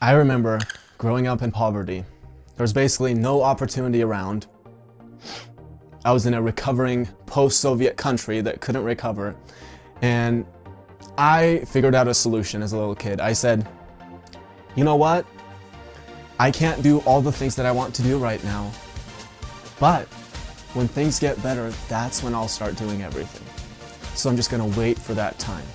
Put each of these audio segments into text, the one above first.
I remember growing up in poverty. There was basically no opportunity around. I was in a recovering post-Soviet country that couldn't recover, and I figured out a solution as a little kid. I said, you know what? I can't do all the things that I want to do right now, but when things get better, that's when I'll start doing everything. So I'm just gonna wait for that time.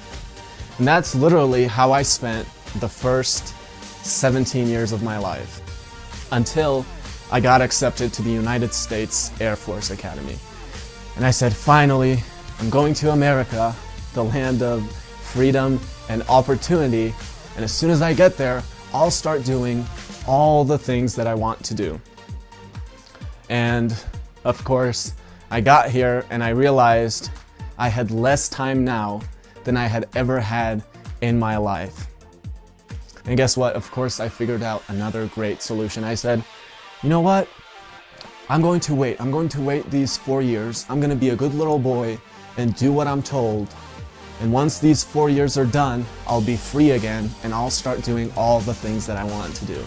And that's literally how I spent the first 17 years of my life, until I got accepted to the United States Air Force Academy. And I said, finally, I'm going to America, the land of freedom and opportunity, and as soon as I get there, I'll start doing all the things that I want to do. And of course, I got here and I realized I had less time now than I had ever had in my life. And guess what? Of course, I figured out another great solution. I said, you know what? I'm going to wait. I'm going to wait these 4 years. I'm going to be a good little boy and do what I'm told. And once these 4 years are done, I'll be free again and I'll start doing all the things that I want to do.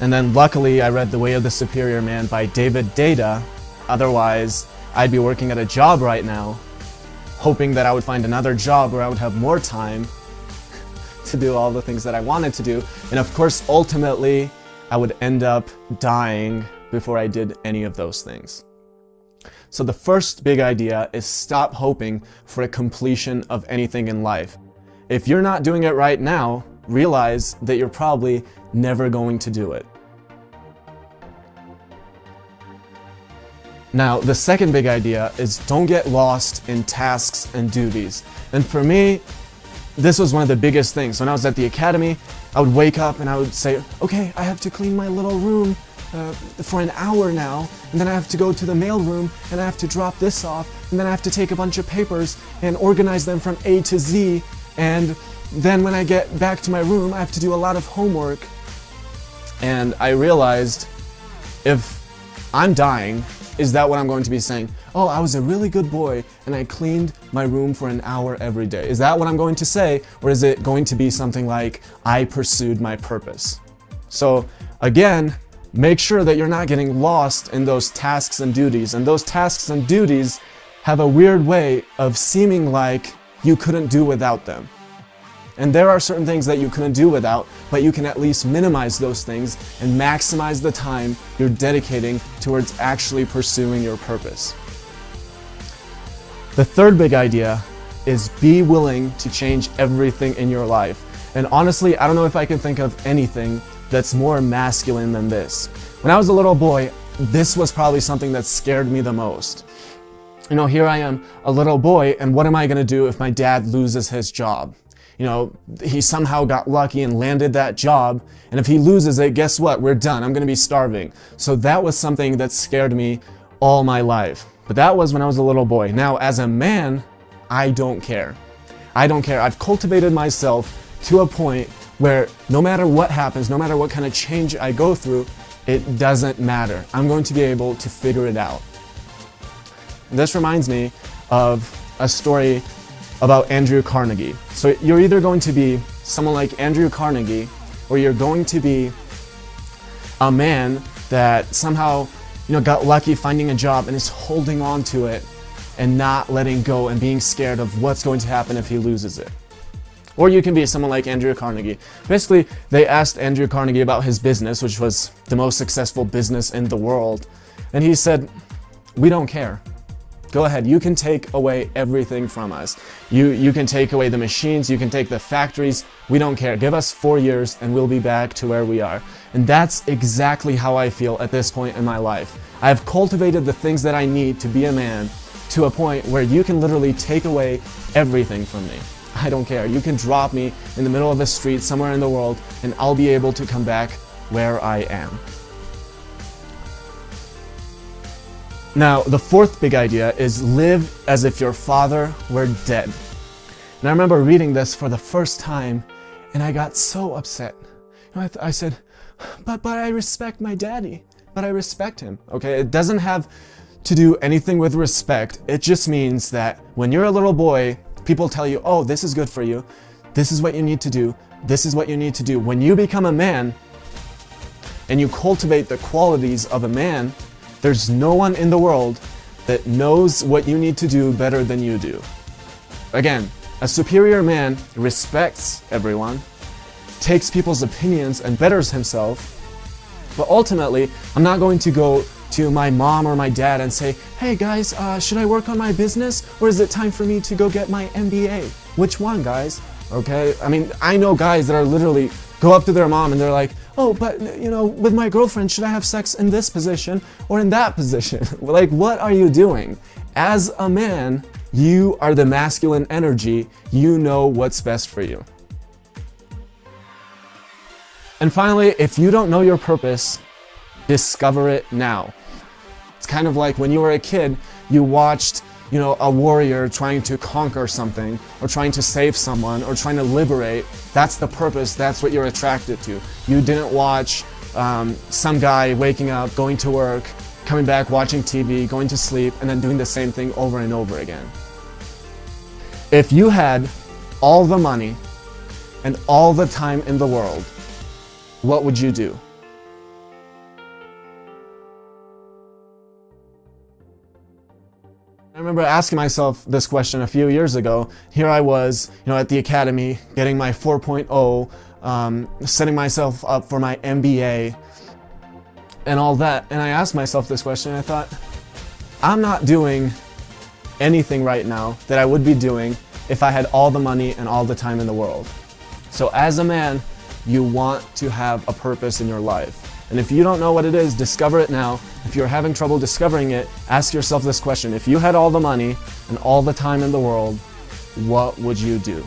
And then luckily, I read The Way of the Superior Man by DEIDA. Otherwise, I'd be working at a job right now, hoping that I would find another job where I would have more time to do all the things that I wanted to do. And of course, ultimately, I would end up dying before I did any of those things. So the first big idea is stop hoping for a completion of anything in life. If you're not doing it right now, realize that you're probably never going to do it. Now, the second big idea is don't get lost in tasks and duties. And for me, this was one of the biggest things. When I was at the academy, I would wake up and I would say, okay, I have to clean my little room for an hour now, and then I have to go to the mail room and I have to drop this off, and then I have to take a bunch of papers and organize them from A to Z, and then when I get back to my room, I have to do a lot of homework. And I realized, if I'm dying, is that what I'm going to be saying? Oh, I was a really good boy and I cleaned my room for an hour every day. Is that what I'm going to say? Or is it going to be something like, I pursued my purpose? So again, make sure that you're not getting lost in those tasks and duties. And those tasks and duties have a weird way of seeming like you couldn't do without them. And there are certain things that you couldn't do without, but you can at least minimize those things and maximize the time you're dedicating towards actually pursuing your purpose. The third big idea is be willing to change everything in your life. And honestly, I don't know if I can think of anything that's more masculine than this. When I was a little boy, this was probably something that scared me the most. You know, here I am, a little boy, and what am I gonna do if my dad loses his job? You know, he somehow got lucky and landed that job, and if he loses it, guess what? We're done. I'm gonna be starving. So that was something that scared me all my life. But that was when I was a little boy. Now, as a man, I don't care. I don't care. I've cultivated myself to a point where no matter what happens, no matter what kind of change I go through, it doesn't matter. I'm going to be able to figure it out. This reminds me of a story about Andrew Carnegie. So you're either going to be someone like Andrew Carnegie, or you're going to be a man that somehow, you know, got lucky finding a job and is holding on to it and not letting go and being scared of what's going to happen if he loses it. Or you can be someone like Andrew Carnegie. Basically, they asked Andrew Carnegie about his business, which was the most successful business in the world. And he said, we don't care. Go ahead, you can take away everything from us. You can take away the machines, you can take the factories, we don't care. Give us 4 years and we'll be back to where we are. And that's exactly how I feel at this point in my life. I've cultivated the things that I need to be a man to a point where you can literally take away everything from me. I don't care. You can drop me in the middle of a street somewhere in the world and I'll be able to come back where I am. Now, the fourth big idea is live as if your father were dead. And I remember reading this for the first time and I got so upset. You know, I said, but I respect my daddy. But I respect him, okay? It doesn't have to do anything with respect. It just means that when you're a little boy, people tell you, oh, this is good for you. this is what you need to do, this is what you need to do. When you become a man and you cultivate the qualities of a man, there's no one in the world that knows what you need to do better than you do. Again, a superior man respects everyone, takes people's opinions and betters himself, but ultimately, I'm not going to go to my mom or my dad and say, hey guys, should I work on my business or is it time for me to go get my MBA? Which one, guys? Okay, I mean, I know guys that are literally go up to their mom and they're like, oh, but you know, with my girlfriend, should I have sex in this position or in that position? Like, what are you doing? As a man, you are the masculine energy. You know what's best for you. And finally, if you don't know your purpose, discover it now. It's kind of like when you were a kid, you watched, you know, a warrior trying to conquer something, or trying to save someone, or trying to liberate. That's the purpose. That's what you're attracted to. You didn't watch some guy waking up, going to work, coming back, watching TV, going to sleep, and then doing the same thing over and over again. If you had all the money and all the time in the world, what would you do? I remember asking myself this question a few years ago. Here I was, you know, at the academy, getting my 4.0, setting myself up for my MBA, and all that. And I asked myself this question, and I thought, I'm not doing anything right now that I would be doing if I had all the money and all the time in the world. So as a man, you want to have a purpose in your life. And if you don't know what it is, discover it now. If you're having trouble discovering it, ask yourself this question. If you had all the money and all the time in the world, what would you do?